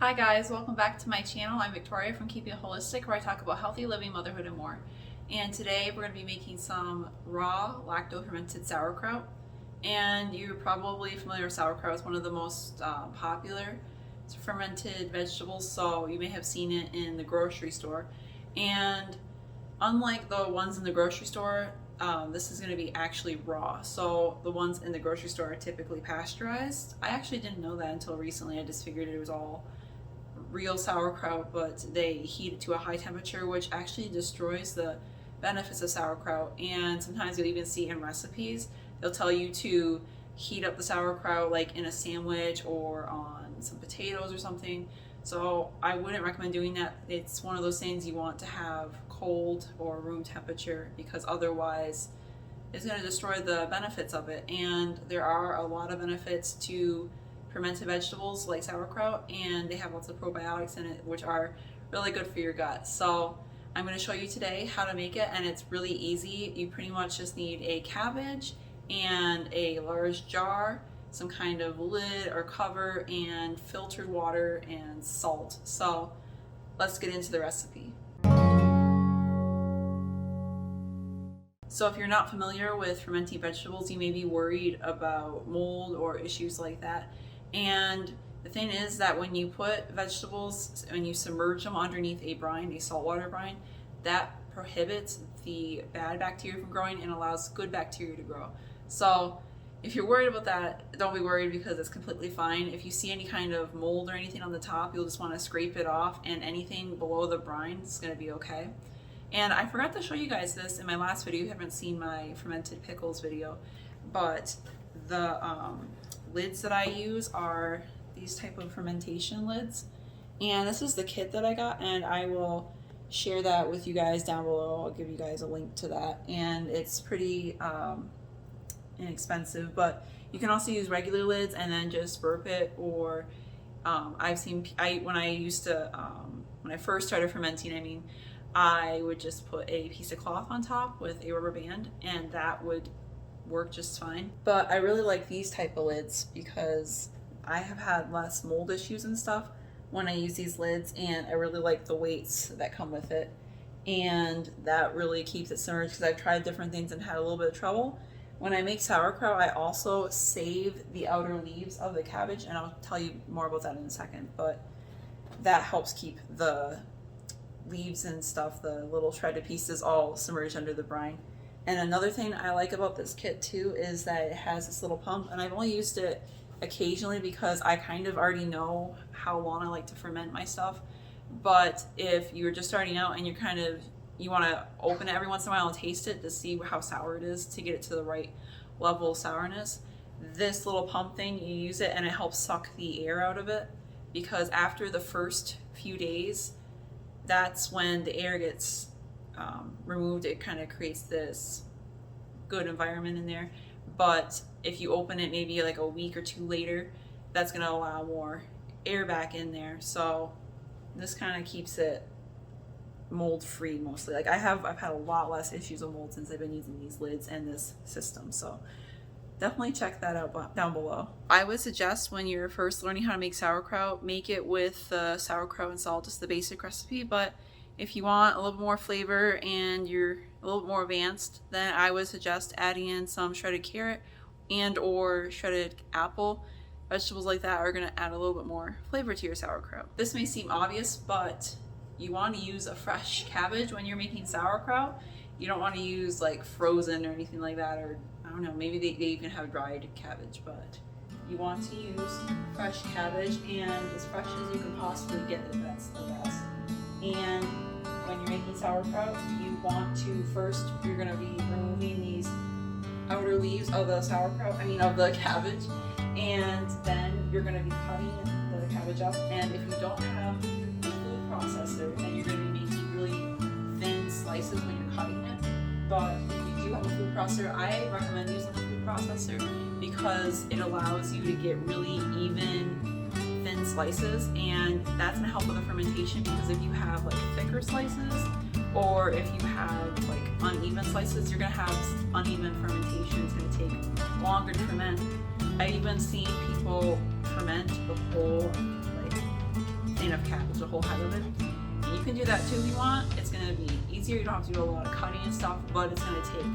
Hi guys, welcome back to my channel. I'm Victoria from Keeping It Holistic, where I talk about healthy living, motherhood, and more. And today we're going to be making some raw lacto-fermented sauerkraut. And you're probably familiar with sauerkraut. It's one of the most popular fermented vegetables, so you may have seen it in the grocery store. And unlike the ones in the grocery store, this is going to be actually raw. So the ones in the grocery store are typically pasteurized. I actually didn't know that until recently. I just figured it was all real sauerkraut, but they heat it to a high temperature, which actually destroys the benefits of sauerkraut. And sometimes you'll even see in recipes, they'll tell you to heat up the sauerkraut like in a sandwich or on some potatoes or something. So I wouldn't recommend doing that. It's one of those things you want to have cold or room temperature, because otherwise it's going to destroy the benefits of it. And there are a lot of benefits to fermented vegetables like sauerkraut, and they have lots of probiotics in it, which are really good for your gut. So I'm going to show you today how to make it, and it's really easy. You pretty much just need a cabbage and a large jar, some kind of lid or cover, and filtered water and salt. So let's get into the recipe. So if you're not familiar with fermenting vegetables, you may be worried about mold or issues like that. And the thing is that when you put vegetables, when you submerge them underneath a brine, a saltwater brine, that prohibits the bad bacteria from growing and allows good bacteria to grow. So if you're worried about that, don't be worried, because it's completely fine. If you see any kind of mold or anything on the top, you'll just want to scrape it off, and anything below the brine is going to be okay. And I forgot to show you guys this in my last video. You haven't seen my fermented pickles video, but the lids that I use are these type of fermentation lids, and this is the kit that I got, and I will share that with you guys down below. I'll give you guys a link to that, and it's pretty inexpensive. But you can also use regular lids and then just burp it, or when I first started fermenting, I would just put a piece of cloth on top with a rubber band, and that would work just fine. But I really like these type of lids because I have had less mold issues and stuff when I use these lids, and I really like the weights that come with it, and that really keeps it submerged, because I've tried different things and had a little bit of trouble. When I make sauerkraut, I also save the outer leaves of the cabbage, and I'll tell you more about that in a second, but that helps keep the leaves and stuff, the little shredded pieces, all submerged under the brine. And another thing I like about this kit too is that it has this little pump, and I've only used it occasionally because I kind of already know how long I like to ferment my stuff. But if you're just starting out and you want to open it every once in a while and taste it to see how sour it is, to get it to the right level of sourness, this little pump thing, you use it and it helps suck the air out of it, because after the first few days, that's when the air gets removed. It kind of creates this good environment in there. But if you open it maybe like a week or two later, that's going to allow more air back in there. So this kind of keeps it mold free mostly. Like I've had a lot less issues with mold since I've been using these lids and this system. So definitely check that out down below. I would suggest when you're first learning how to make sauerkraut, make it with sauerkraut and salt, just the basic recipe. But if you want a little bit more flavor and you're a little bit more advanced, then I would suggest adding in some shredded carrot and or shredded apple. Vegetables like that are going to add a little bit more flavor to your sauerkraut. This may seem obvious, but you want to use a fresh cabbage when you're making sauerkraut. You don't want to use like frozen or anything like that, or I don't know, maybe they even have dried cabbage, but you want to use fresh cabbage, and as fresh as you can possibly get it, that's the best. And when you're making sauerkraut, you want to first, you're going to be removing these outer leaves of the sauerkraut, of the cabbage, and then you're going to be cutting the cabbage up. And if you don't have a food processor, then you're going to be making really thin slices when you're cutting it. But if you do have a food processor, I recommend using a food processor, because it allows you to get really even thin slices, and that's going to help with the fermentation. Because if you have like thicker slices, or if you have like uneven slices, you're going to have uneven fermentation. It's going to take longer to ferment. I've even seen people ferment the whole like of cabbage, a whole head of it. And you can do that too if you want. It's going to be easier. You don't have to do a lot of cutting and stuff, but it's going to take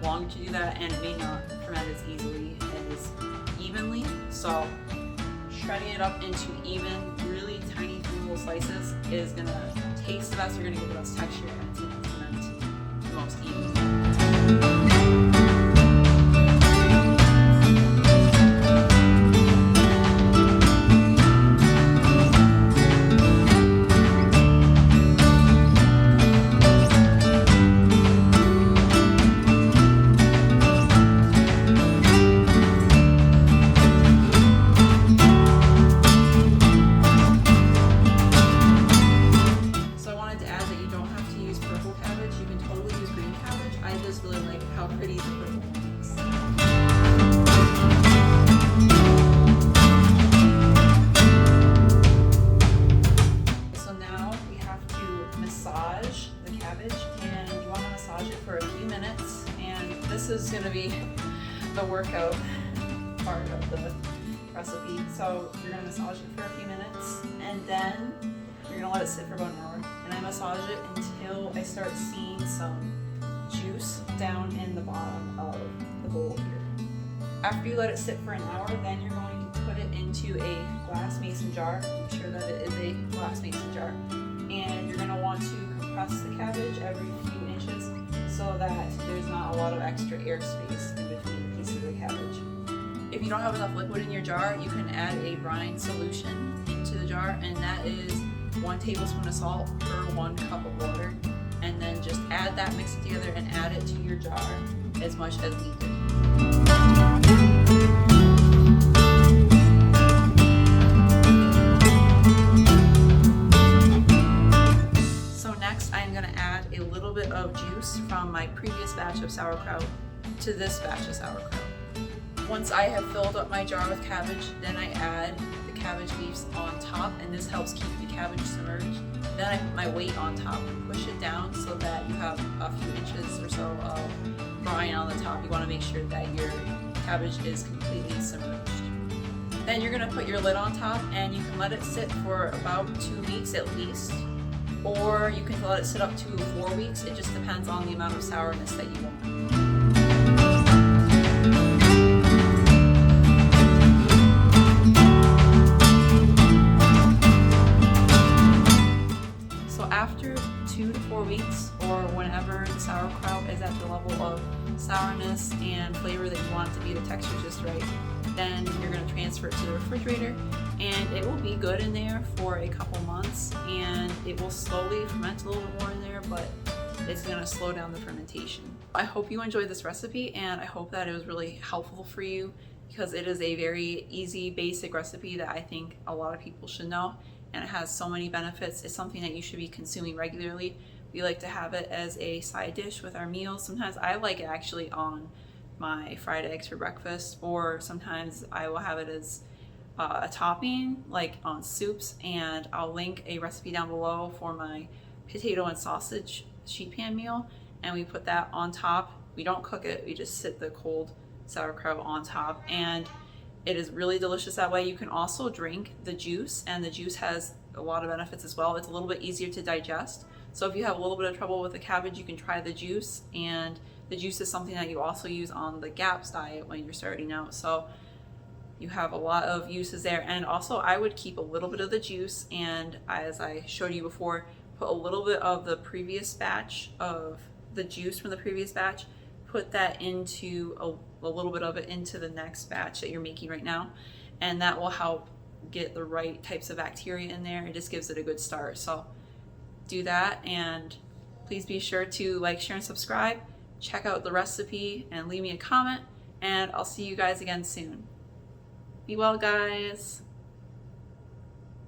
long to do that, and it may not ferment as easily as evenly. So shredding it up into even, really tiny little slices is going to taste the best. You're going to get the best texture, and it's going to ferment the most evenly. How pretty the purple looks. So now we have to massage the cabbage, and you want to massage it for a few minutes, and this is going to be the workout part of the recipe. So you're going to massage it for a few minutes, and then you're going to let it sit for about an hour, and I massage it until I start seeing some juice down in the bottom of the bowl here. After you let it sit for an hour, then you're going to put it into a glass mason jar. Make sure that it is a glass mason jar. And you're going to want to compress the cabbage every few inches so that there's not a lot of extra airspace in between the pieces of the cabbage. If you don't have enough liquid in your jar, you can add a brine solution into the jar, and that is 1 tablespoon of salt per 1 cup of water. And then just add that, mix it together, and add it to your jar as much as needed. So next I'm going to add a little bit of juice from my previous batch of sauerkraut to this batch of sauerkraut. Once I have filled up my jar with cabbage, then I add the cabbage leaves on top, and this helps keep the cabbage submerged. Then I put my weight on top and push it down so that you have a few inches or so of brine on the top. You want to make sure that your cabbage is completely submerged. Then you're going to put your lid on top, and you can let it sit for about 2 weeks at least, or you can let it sit up to 4 weeks. It just depends on the amount of sourness that you want. After 2 to 4 weeks, or whenever the sauerkraut is at the level of sourness and flavor that you want it to be, the texture just right, then you're going to transfer it to the refrigerator, and it will be good in there for a couple months, and it will slowly ferment a little bit more in there, but it's going to slow down the fermentation. I hope you enjoyed this recipe, and I hope that it was really helpful for you, because it is a very easy, basic recipe that I think a lot of people should know. And it has so many benefits. It's something that you should be consuming regularly. We like to have it as a side dish with our meals. Sometimes I like it actually on my fried eggs for breakfast, or sometimes I will have it as a topping, like on soups. And I'll link a recipe down below for my potato and sausage sheet pan meal, and we put that on top. We don't cook it, we just sit the cold sauerkraut on top, and it is really delicious that way. You can also drink the juice, and the juice has a lot of benefits as well. It's a little bit easier to digest. So if you have a little bit of trouble with the cabbage, you can try the juice, and the juice is something that you also use on the GAPS diet when you're starting out. So you have a lot of uses there. And also I would keep a little bit of the juice, and as I showed you before, put a little bit of the previous batch of the juice from the previous batch, put that into a little bit of it into the next batch that you're making right now, and that will help get the right types of bacteria in there. It just gives it a good start. So do that, and please be sure to like, share, and subscribe. Check out the recipe and leave me a comment, and I'll see you guys again soon. Be well, guys.